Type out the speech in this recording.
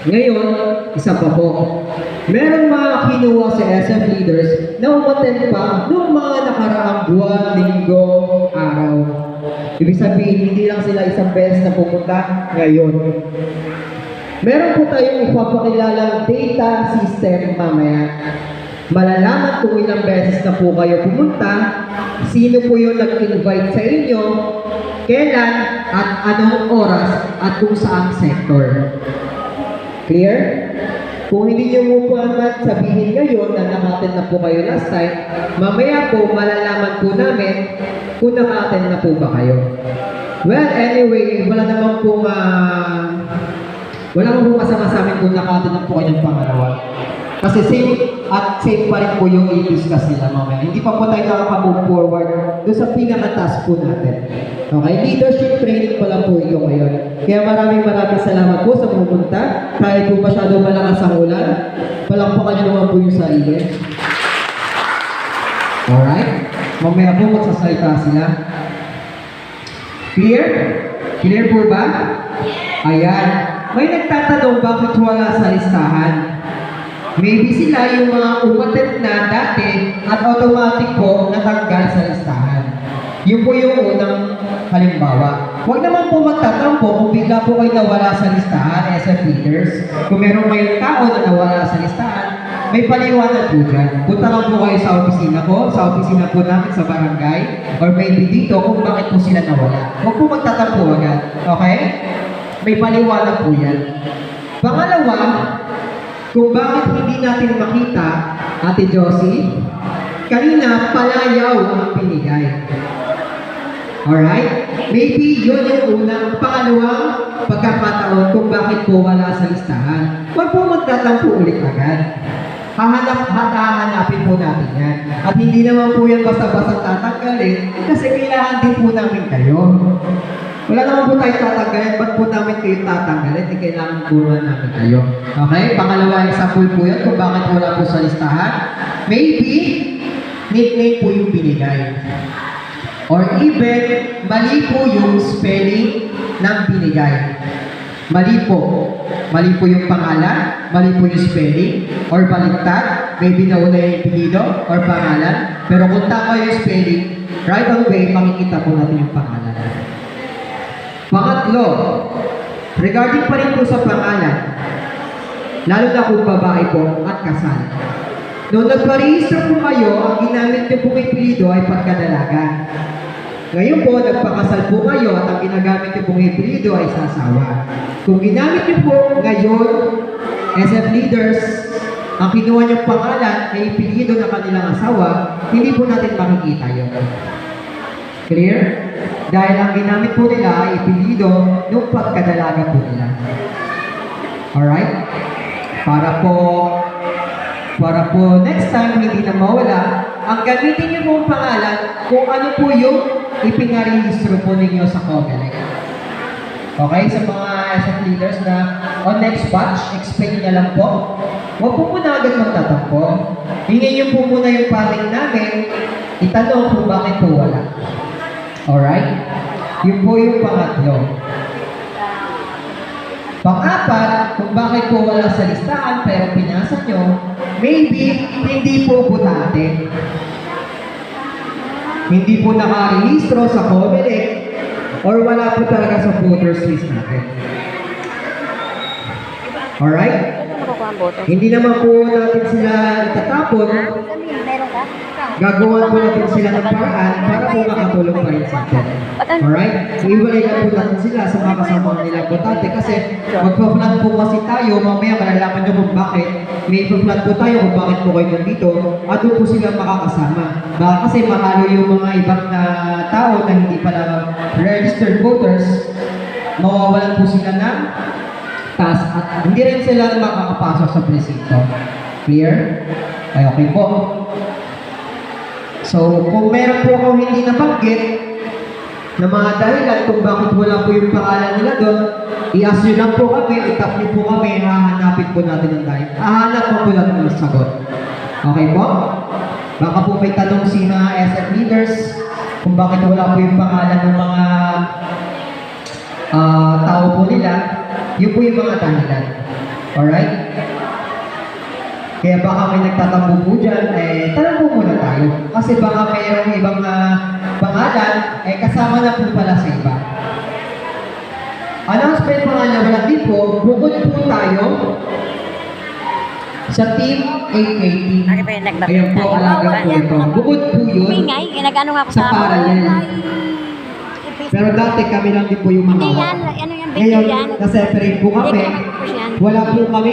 Ngayon, isa pa po. Meron mga kinuha sa SF leaders na umattend pa noong mga nakaraang buwan, linggo, araw. Ibig sabihin, hindi lang sila isang beses na pumunta ngayon. Meron po tayong ipapakilalang data system mamaya. Malalaman kung ilang beses na po kayo pumunta, sino po yung nag-invite sa inyo, kailan, at anong oras, at kung saang sector. Clear? Kung hindi nyo po naman sabihin ngayon na nakaten na po kayo last time, mamaya po malalaman po namin kung nakaten na po ba kayo. Well, anyway, wala naman po masama sa amin kung nakaten na po kayo ng pangalawa. Kasi same pa rin po yung i-discuss nila mamaya. Hindi pa po tayo nakaka-move forward doon sa pinaka-task po natin. Okay? Leadership training pa lang po ito ngayon. Kaya maraming salamat po sa pumunta. Kahit po masyado malakas ang ulan, palakpakan nyo naman po yung sarili. Alright? Mamaya po magsasalita sila. Clear? Clear po ba? Ayan. May nagtatanong bakit wala sa listahan. Maybe sila yung mga umattend na dati at automatic po natanggal sa listahan. Yun po yung unang halimbawa. Huwag naman po magtatampo kung bigla po kayo nawala sa listahan, SF leaders. Kung meron kayong tao na nawala sa listahan, may paliwanag po dyan. Punta lang po kayo sa opisina ko, sa opisina po namin sa barangay, or maybe dito kung bakit po sila nawala. Huwag po magtatampo agad. Okay? May paliwanag po yan. Pangalawa, kung bakit hindi natin makita, Ate Josie, kanina palayaw ang pinigay. Alright? Maybe yun yung unang pangalawang pagkakataon kung bakit po wala sa listahan. Huwag po magtatampo ulit agad. Hahanapin po natin yan. At hindi naman po yan basta-basta tatanggalin kasi kailangan din po namin kayo. Wala naman po tayo tatanggalin, ba't po namin kayo tatanggalin? Hindi kailangan po namin kayo. Okay? Pangalawa, example po yan kung bakit wala po sa listahan. Maybe, nickname po yung binigay. Or even, mali po yung spelling ng binigay. Mali po. Mali po yung pangalan, mali po yung spelling, or baliktad, maybe nauna yung apelyido or pangalan. Pero kung tama yung spelling, right away, makikita po natin yung pangalan. Pangatlo, regarding pa rin po sa pangalan, lalo na kung babae po at kasal. Noong nagparehistro po kayo, ang ginamit niyo pong apelyido ay pagkadalaga. Ngayon po, nagpakasal po kayo at ang ginagamit niyo pong apelyido ay sasawa. Kung ginamit niyo po ngayon, SF leaders, ang kinuha niyong pangalan ay apelyido ng kanilang asawa, hindi po natin makikita yun. Clear? Dahil ang ginamit po nila ay apelyido nung pagkadalaga po nila. Alright? Para po next time hindi na mawala, ang gamitin niyo pong pangalan kung ano po yung ipinarehistro po ninyo sa COMELEC. Okay? Sa mga SF leaders na on next batch, explain na lang po. Huwag po muna agad magtatampo. Hingin niyo po muna yung pating namin, itanong kung bakit po wala. Alright? Yun po yung pangatlo. Pang-apat, kung bakit po wala sa listahan pero pinasa nyo, maybe hindi po butante. Hindi po nakarehistro sa COMELEC or wala po talaga sa voters list natin. Alright? Hindi naman po natin sila itatapon. Gagawa po natin sila ng paraan para po makatulong pa rin sa atin. Alright? So, iwalay na po natin sila sa mga kasama nila botante kasi magpa-plan po kasi tayo, mamaya malalaman nyo kung bakit. May plan po tayo kung bakit po kayo nandito at doon po sila makakasama. Baka kasi mahalo yung mga ibang tao na hindi pala registered voters, mawawalan po sila ng task at hindi rin sila makakapasok sa presinto. Clear? Ay, okay po. So, kung meron po akong hindi nabanggit na mga dahilan kung bakit wala po yung pangalan nila doon, i-ask nyo lang po kami, itap nyo po kami, hahanapin po natin ang dahil. Hahanap po natin ang sagot. Okay po? Baka po may tanong si mga SF leaders kung bakit wala po yung pangalan ng mga tao po nila, yun po yung mga dahilan. Alright? Kaya baka may nagtatampo po dyan, tanong po muna tayo. Kasi baka mayroong ibang pangalan, kasama na po pala sa iba. Announcement pangalawa din po, bukod po tayo sa Team AKT. Ayan po, alaga po ito. Bukod po yun Ingay, nag-ano nga ako sa parallel. Pero dati kami lang din po yung mga Hindi hawak. yan, ano yan, video Ngayon, yan. na-separate po kami. Hindi ko na yan. Wala po kami